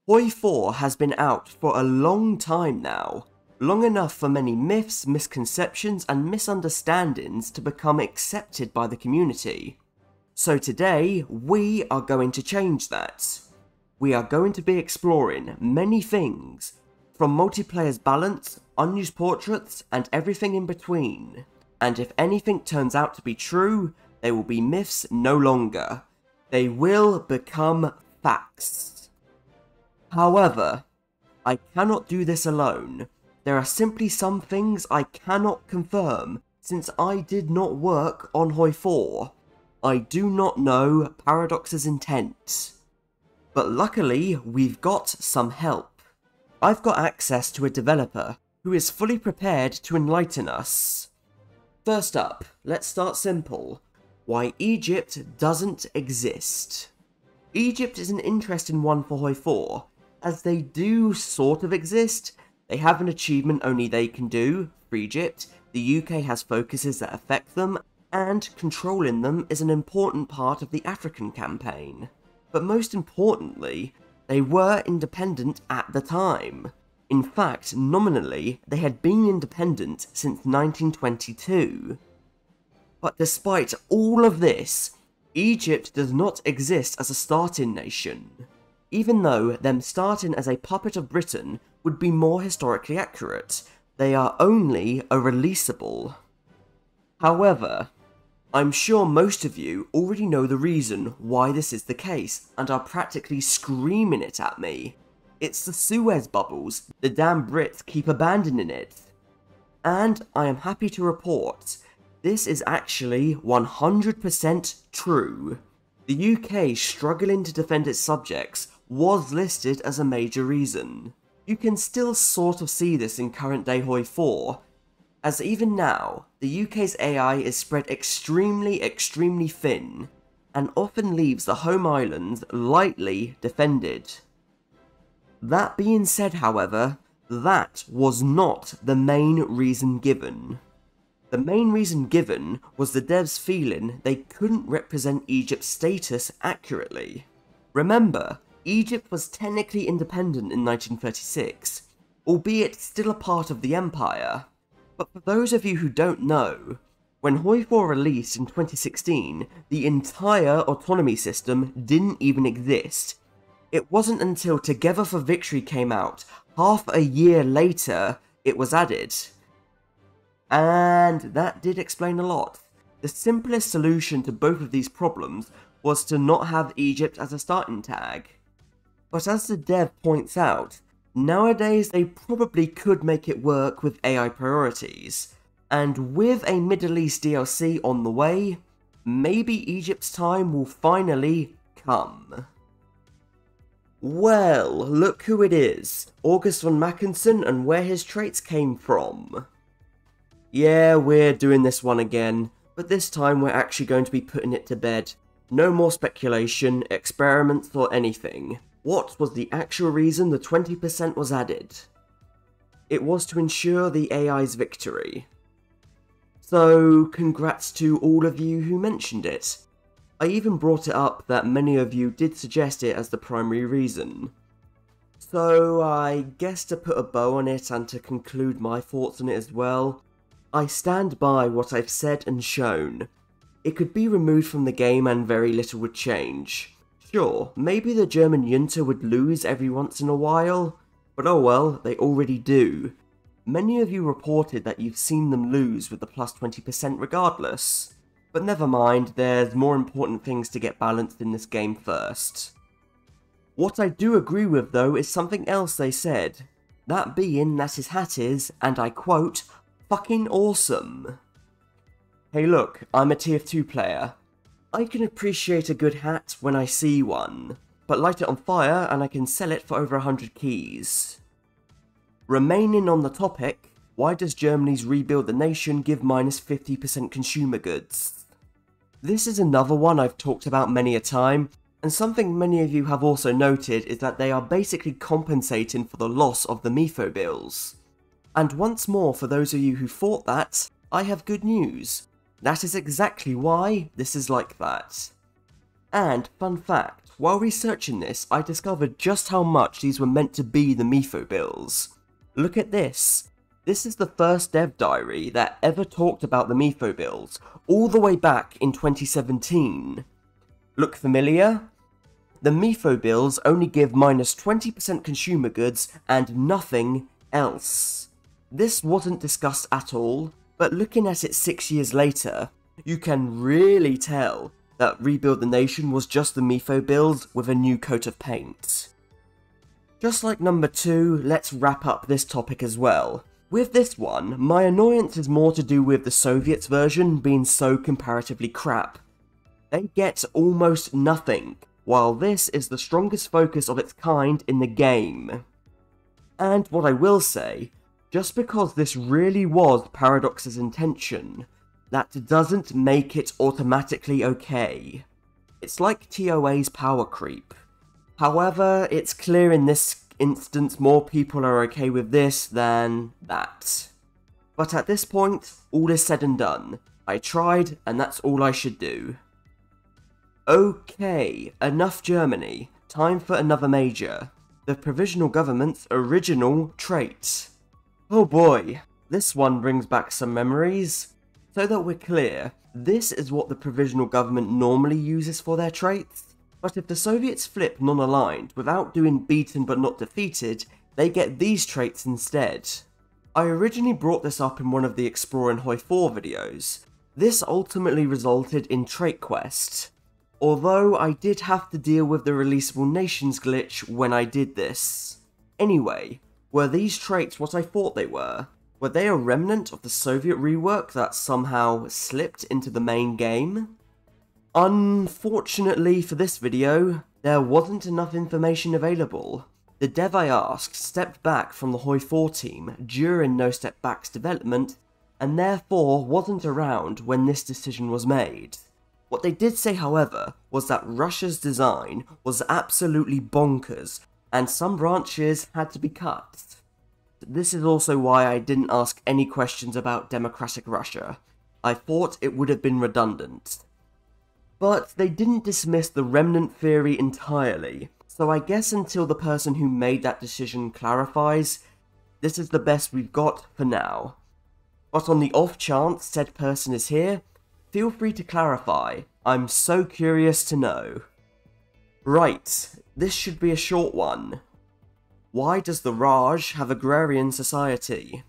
Hoi4 has been out for a long time now, long enough for many myths, misconceptions and misunderstandings to become accepted by the community. So today, we are going to change that. We are going to be exploring many things, from multiplayer's balance, unused portraits, and everything in between. And if anything turns out to be true, they will be myths no longer. They will become facts. However, I cannot do this alone. There are simply some things I cannot confirm, since I did not work on Hoi4. I do not know Paradox's intent. But luckily, we've got some help. I've got access to a developer who is fully prepared to enlighten us. First up, let's start simple. Why Egypt doesn't exist. Egypt is an interesting one for Hoi4, as they do sort of exist. They have an achievement only they can do for Egypt, the UK has focuses that affect them, and controlling them is an important part of the African campaign. But most importantly, they were independent at the time. In fact, nominally, they had been independent since 1922. But despite all of this, Egypt does not exist as a starting nation, even though them starting as a puppet of Britain would be more historically accurate. They are only a releasable. However, I'm sure most of you already know the reason why this is the case and are practically screaming it at me. It's the Suez bubbles, the damn Brits keep abandoning it. And I am happy to report, this is actually 100% true. The UK struggling to defend its subjects was listed as a major reason. You can still sort of see this in current day Hoi4, as even now, the UK's AI is spread extremely thin, and often leaves the home islands lightly defended. That being said, however, that was not the main reason given. The main reason given was the devs feeling they couldn't represent Egypt's status accurately. Remember, Egypt was technically independent in 1936, albeit still a part of the empire. But for those of you who don't know, when Hoi4 released in 2016, the entire autonomy system didn't even exist. It wasn't until Together for Victory came out, half a year later, it was added. And that did explain a lot. The simplest solution to both of these problems was to not have Egypt as a starting tag. But as the dev points out, nowadays they probably could make it work with AI priorities, and with a Middle East DLC on the way, maybe Egypt's time will finally come. Well, look who it is, August von Mackensen, and where his traits came from. Yeah, we're doing this one again, but this time we're actually going to be putting it to bed. No more speculation, experiments or anything. What was the actual reason the 20% was added? It was to ensure the AI's victory. So, congrats to all of you who mentioned it. I even brought it up that many of you did suggest it as the primary reason. So, I guess to put a bow on it and to conclude my thoughts on it as well, I stand by what I've said and shown. It could be removed from the game and very little would change. Sure, maybe the German junta would lose every once in a while, but oh well, they already do. Many of you reported that you've seen them lose with the plus 20% regardless. But never mind, there's more important things to get balanced in this game first. What I do agree with though is something else they said. That being that his hat is, and I quote, fucking awesome. Hey look, I'm a tier 2 player. I can appreciate a good hat when I see one, but light it on fire and I can sell it for over 100 keys. Remaining on the topic, why does Germany's Rebuild the Nation give minus 50% consumer goods? This is another one I've talked about many a time, and something many of you have also noted is that they are basically compensating for the loss of the MIFO bills. And once more, for those of you who thought that, I have good news. That is exactly why this is like that. And, fun fact, while researching this, I discovered just how much these were meant to be the Mytho bills. Look at this. This is the first dev diary that ever talked about the Mytho bills, all the way back in 2017. Look familiar? The Mytho bills only give minus 20% consumer goods and nothing else. This wasn't discussed at all, but looking at it 6 years later, you can really tell that Rebuild the Nation was just the Mytho bills with a new coat of paint. Just like number 2, let's wrap up this topic as well. With this one, my annoyance is more to do with the Soviets version being so comparatively crap. They get almost nothing, while this is the strongest focus of its kind in the game. And what I will say, just because this really was Paradox's intention, that doesn't make it automatically okay. It's like TOA's power creep. However, it's clear in this instance more people are okay with this than that. But at this point, all is said and done. I tried, and that's all I should do. Okay, enough Germany. Time for another major. The provisional government's original trait. Oh boy, this one brings back some memories. So that we're clear, this is what the provisional government normally uses for their traits. But if the Soviets flip non-aligned without doing beaten but not defeated, they get these traits instead. I originally brought this up in one of the Exploring Hoi4 videos. This ultimately resulted in Trait Quest, although I did have to deal with the releasable nations glitch when I did this. Anyway, were these traits what I thought they were? Were they a remnant of the Soviet rework that somehow slipped into the main game? Unfortunately for this video, there wasn't enough information available. The dev I asked stepped back from the Hoi4 team during No Step Back's development, and therefore wasn't around when this decision was made. What they did say, however, was that Russia's design was absolutely bonkers, and some branches had to be cut. This is also why I didn't ask any questions about democratic Russia. I thought it would have been redundant. But they didn't dismiss the remnant theory entirely, so I guess until the person who made that decision clarifies, this is the best we've got for now. But on the off chance said person is here, feel free to clarify. I'm so curious to know. Right, this should be a short one. Why does the Raj have agrarian society?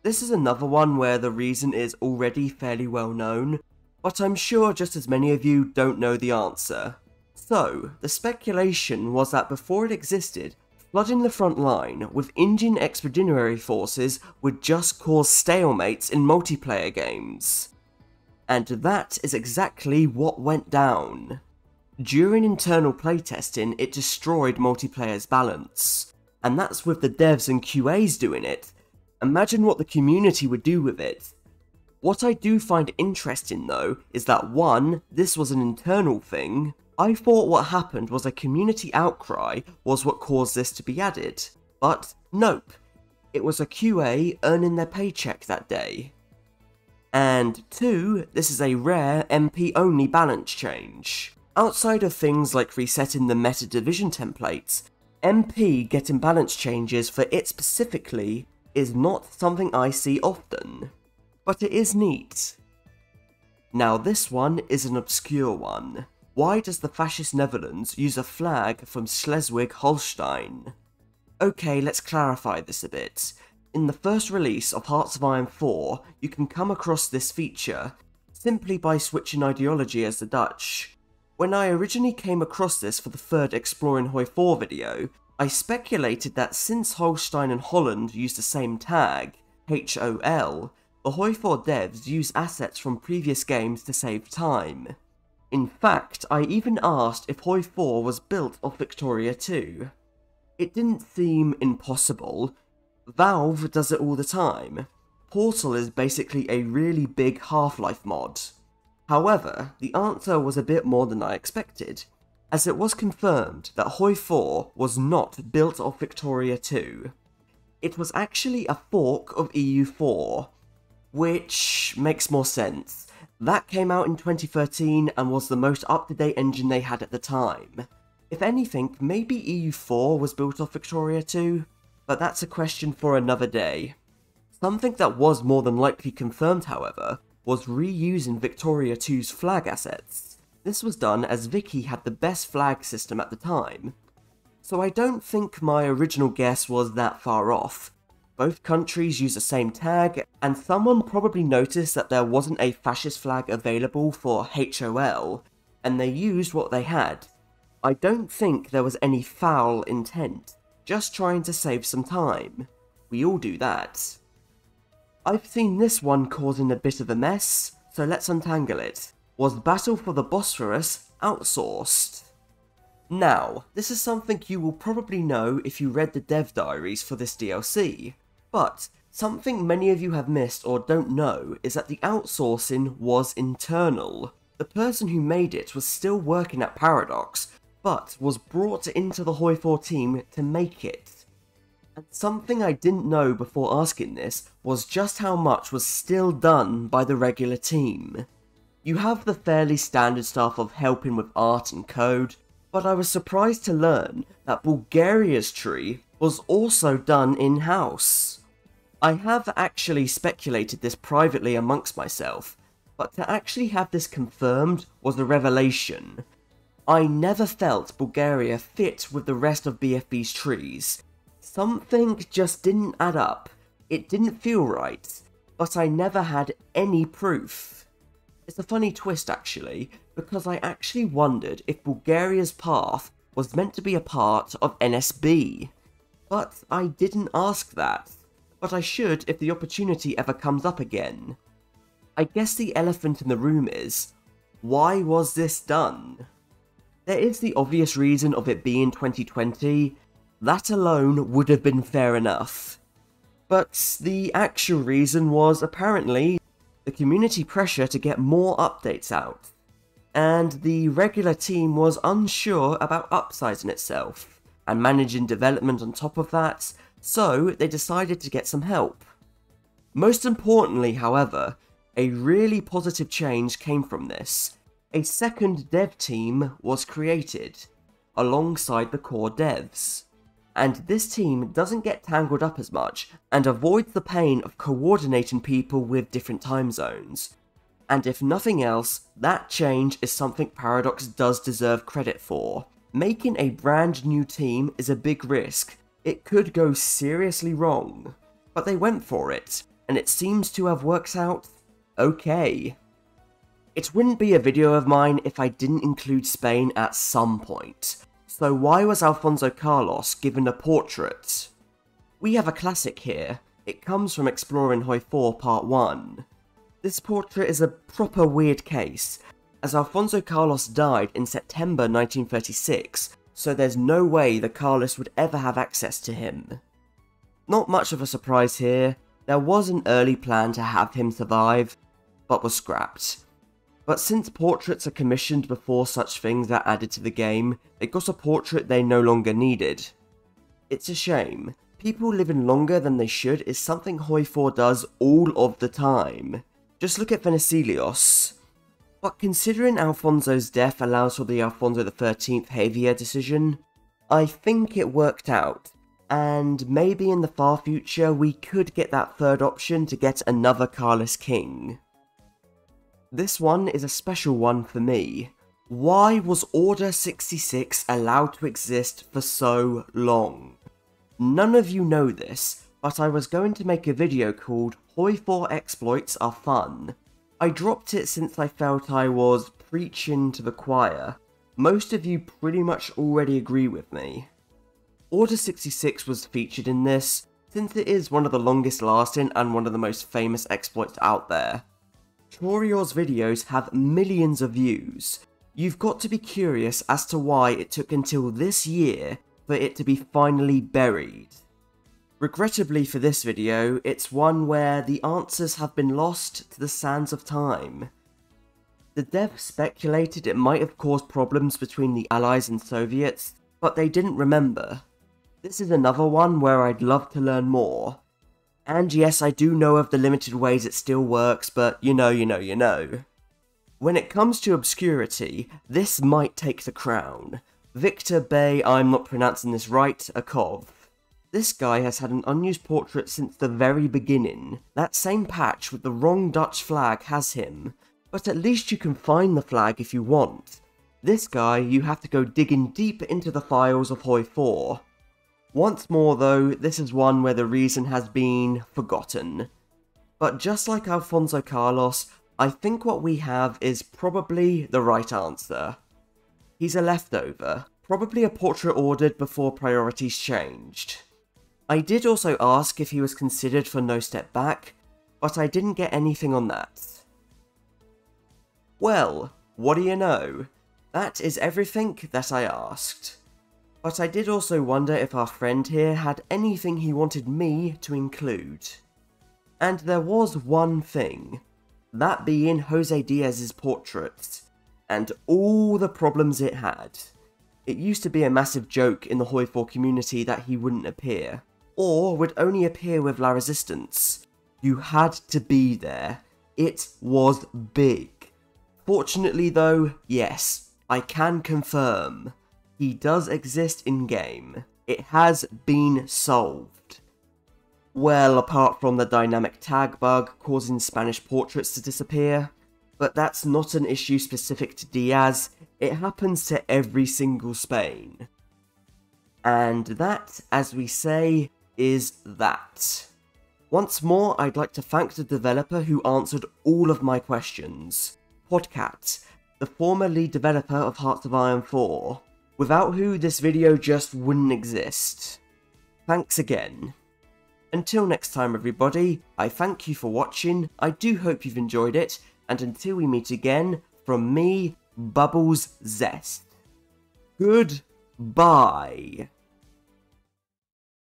This is another one where the reason is already fairly well known, but I'm sure just as many of you don't know the answer. So, the speculation was that before it existed, flooding the front line with Indian expeditionary forces would just cause stalemates in multiplayer games. And that is exactly what went down. During internal playtesting, it destroyed multiplayer's balance. And that's with the devs and QAs doing it. Imagine what the community would do with it. What I do find interesting though, is that 1, this was an internal thing. I thought what happened was a community outcry was what caused this to be added. But nope, it was a QA earning their paycheck that day. And 2, this is a rare MP only balance change. Outside of things like resetting the meta division templates, MP getting balance changes for it specifically is not something I see often. But it is neat. Now this one is an obscure one. Why does the fascist Netherlands use a flag from Schleswig-Holstein? Okay, let's clarify this a bit. In the first release of Hearts of Iron 4, you can come across this feature, simply by switching ideology as the Dutch. When I originally came across this for the third Exploring Hoi4 video, I speculated that since Holstein and Holland use the same tag, HOL, the Hoi4 devs use assets from previous games to save time. In fact, I even asked if Hoi4 was built off Victoria 2. It didn't seem impossible. Valve does it all the time. Portal is basically a really big Half-Life mod. However, the answer was a bit more than I expected, as it was confirmed that Hoi4 was not built off Victoria 2. It was actually a fork of EU4, which makes more sense. That came out in 2013 and was the most up-to-date engine they had at the time. If anything, maybe EU4 was built off Victoria too, but that's a question for another day. Something that was more than likely confirmed, however, was reusing Victoria 2's flag assets. This was done as Vicky had the best flag system at the time, so I don't think my original guess was that far off. Both countries use the same tag, and someone probably noticed that there wasn't a fascist flag available for HOL, and they used what they had. I don't think there was any foul intent, just trying to save some time. We all do that. I've seen this one causing a bit of a mess, so let's untangle it. Was Battle for the Bosphorus outsourced? Now, this is something you will probably know if you read the dev diaries for this DLC, but something many of you have missed or don't know is that the outsourcing was internal. The person who made it was still working at Paradox, but was brought into the Hoi4 team to make it. And something I didn't know before asking this was just how much was still done by the regular team. You have the fairly standard stuff of helping with art and code, but I was surprised to learn that Bulgaria's tree was also done in-house. I have actually speculated this privately amongst myself, but to actually have this confirmed was a revelation. I never felt Bulgaria fit with the rest of BFB's trees. Something just didn't add up. It didn't feel right, but I never had any proof. It's a funny twist actually, because I actually wondered if Bulgaria's path was meant to be a part of NSB. But I didn't ask that. But I should if the opportunity ever comes up again. I guess the elephant in the room is, why was this done? There is the obvious reason of it being 2020, that alone would have been fair enough. But the actual reason was apparently the community pressure to get more updates out, and the regular team was unsure about upsizing itself, and managing development on top of that, so they decided to get some help. Most importantly, however, a really positive change came from this. A second dev team was created, alongside the core devs. And this team doesn't get tangled up as much, and avoids the pain of coordinating people with different time zones. And if nothing else, that change is something Paradox does deserve credit for. Making a brand new team is a big risk. It could go seriously wrong. But they went for it, and it seems to have worked out okay. It wouldn't be a video of mine if I didn't include Spain at some point. So why was Alfonso Carlos given a portrait? We have a classic here. It comes from exploring Hoi4 Part 1. This portrait is a proper weird case, as Alfonso Carlos died in September 1936, so there's no way the Carlos would ever have access to him. Not much of a surprise here. There was an early plan to have him survive, but was scrapped. But since portraits are commissioned before such things are added to the game, they got a portrait they no longer needed. It's a shame. People living longer than they should is something Hoi4 does all of the time. Just look at Venecilios. But considering Alfonso's death allows for the Alfonso XIII Javier decision, I think it worked out. And maybe in the far future we could get that third option to get another Carlos king. This one is a special one for me. Why was Order 66 allowed to exist for so long? None of you know this, but I was going to make a video called Hoi4 Exploits Are Fun. I dropped it since I felt I was preaching to the choir. Most of you pretty much already agree with me. Order 66 was featured in this, since it is one of the longest lasting and one of the most famous exploits out there. Chorior's videos have millions of views. You've got to be curious as to why it took until this year for it to be finally buried. Regrettably for this video, it's one where the answers have been lost to the sands of time. The devs speculated it might have caused problems between the Allies and Soviets, but they didn't remember. This is another one where I'd love to learn more. And yes, I do know of the limited ways it still works, but you know. When it comes to obscurity, this might take the crown. Victor Bay, I'm not pronouncing this right, Akov. This guy has had an unused portrait since the very beginning. That same patch with the wrong Dutch flag has him, but at least you can find the flag if you want. This guy, you have to go digging deep into the files of Hoi4. Once more though, this is one where the reason has been forgotten. But just like Alfonso Carlos, I think what we have is probably the right answer. He's a leftover, probably a portrait ordered before priorities changed. I did also ask if he was considered for No Step Back, but I didn't get anything on that. Well, what do you know? That is everything that I asked. But I did also wonder if our friend here had anything he wanted me to include. And there was one thing, that being Jose Diaz's portrait, and all the problems it had. It used to be a massive joke in the Hoi4 community that he wouldn't appear, or would only appear with La Resistance. You had to be there. It was big. Fortunately though, yes, I can confirm, he does exist in-game. It has been solved. Well, apart from the dynamic tag bug causing Spanish portraits to disappear, but that's not an issue specific to Diaz, it happens to every single Spain. And that, as we say, is that. Once more, I'd like to thank the developer who answered all of my questions. Podcat, the former lead developer of Hearts of Iron 4, without who this video just wouldn't exist. Thanks again. Until next time everybody, I thank you for watching, I do hope you've enjoyed it, and until we meet again, from me, Bubbles Zest. Goodbye.